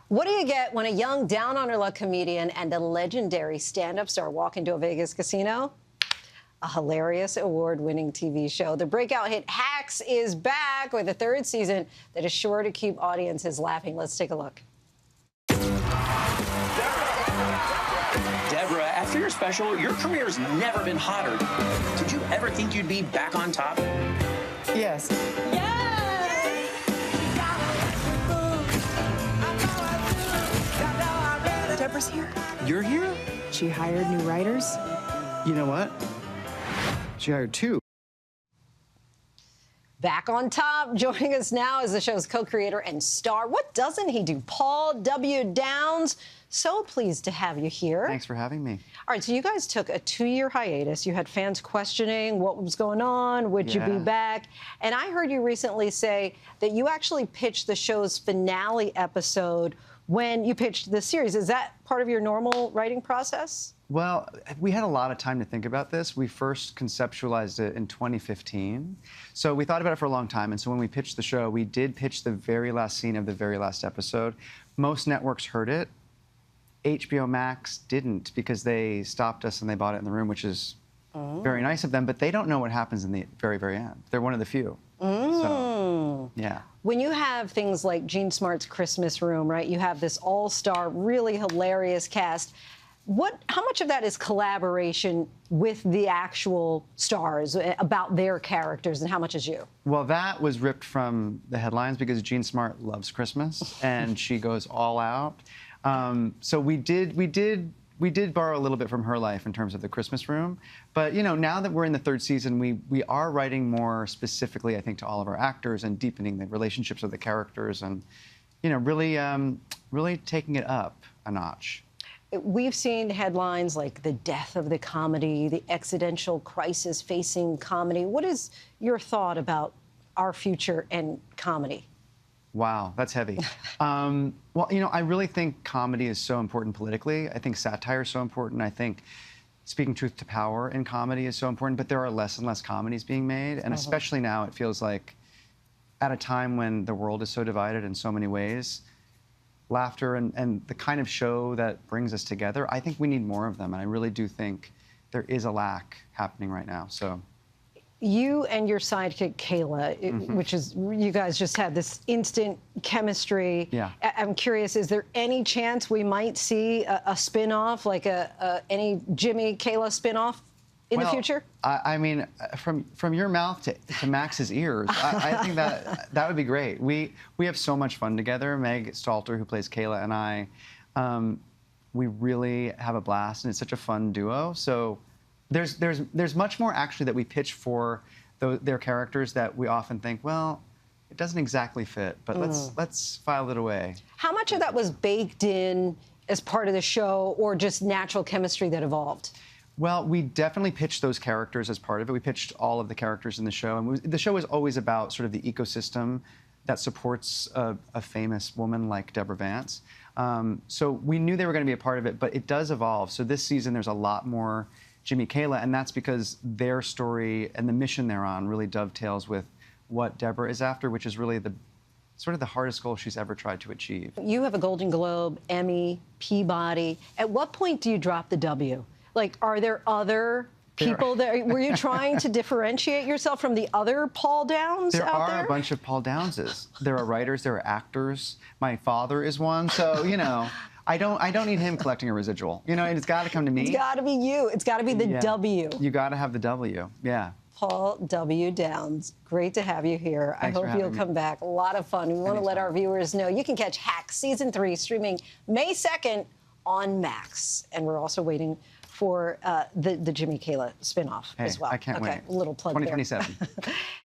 What do you get when a young, down-on-her-luck comedian and a legendary stand-up star walk into a Vegas casino? A hilarious award-winning TV show. The breakout hit Hacks is back with a third season that is sure to keep audiences laughing. Let's take a look. Deborah, after your special, your career's never been hotter. Did you ever think you'd be back on top? Yes. Deborah's here. You're here? She hired new writers. You know what? She hired two. Back on top, joining us now is the show's co-creator and star. What doesn't he do? Paul W. Downs. So pleased to have you here. Thanks for having me. All right, so you guys took a 2-year hiatus. You had fans questioning what was going on, would you be back? And I heard you recently say that you actually pitched the show's finale episode when you pitched the series. Is that part of your normal writing process? Well, we had a lot of time to think about this. We first conceptualized it in 2015. So we thought about it for a long time. And so when we pitched the show, we did pitch the very last scene of the very last episode. Most networks heard it. HBO Max didn't because they stopped us and they bought it in the room, which is very nice of them. But they don't know what happens in the very, very end. They're one of the few. So, yeah. When you have things like Gene Smart's Christmas Room, right, you have this all-star, really hilarious cast. How much of that is collaboration with the actual stars about their characters, and how much is you? Well, that was ripped from the headlines because Gene Smart loves Christmas and she goes all out. So we did borrow a little bit from her life in terms of the Christmas Room. But, you know, now that we're in the third season, we are writing more specifically, I think, to all of our actors and deepening the relationships of the characters and, you know, really taking it up a notch. We've seen headlines like the death of the comedy, the existential crisis facing comedy. What is your thought about our future and comedy? Wow, that's heavy. Well, you know, I really think comedy is so important politically. I think satire is so important. I think speaking truth to power in comedy is so important, but there are less and less comedies being made. And especially now, it feels like at a time when the world is so divided in so many ways, laughter and the kind of show that brings us together, I think we need more of them. And I really do think there is a lack happening right now. So. You and your sidekick, Kayla, which is, you guys just had this instant chemistry. Yeah. I'm curious, is there any chance we might see a spin-off, like any Jimmy Kayla spin-off in the future? I mean, from your mouth to Max's ears, I think that would be great. We have so much fun together. Meg Stalter, who plays Kayla, and I, we really have a blast, and it's such a fun duo. So. There's much more actually that we pitch for their characters that we often think, well, it doesn't exactly fit, but let's file it away. How much of that was baked in as part of the show, or just natural chemistry that evolved? Well, we definitely pitched those characters as part of it. We pitched all of the characters in the show, and the show is always about sort of the ecosystem that supports a famous woman like Deborah Vance. So we knew they were going to be a part of it, but it does evolve. So this season, there's a lot more Jimmy Kayla, and that's because their story and the mission they're on really dovetails with what Deborah is after, which is really sort of the hardest goal she's ever tried to achieve. You have a Golden Globe, Emmy, Peabody. At what point do you drop the W? Like, are there other people that were you trying to differentiate yourself from the other Paul Downs out there? There are a bunch of Paul Downses. There are writers, there are actors. My father is one, so, you know. I don't need him collecting a residual. You know, and it's got to come to me. It's got to be you. It's got to be the W. You got to have the W. Yeah. Paul W. Downs, great to have you here. Thanks I hope you'll come back. A lot of fun. We want to let our viewers know you can catch Hacks Season 3 streaming May 2nd on Max. And we're also waiting for the Jimmy Kayla spinoff as well. I can't wait. A little plug 2027. there.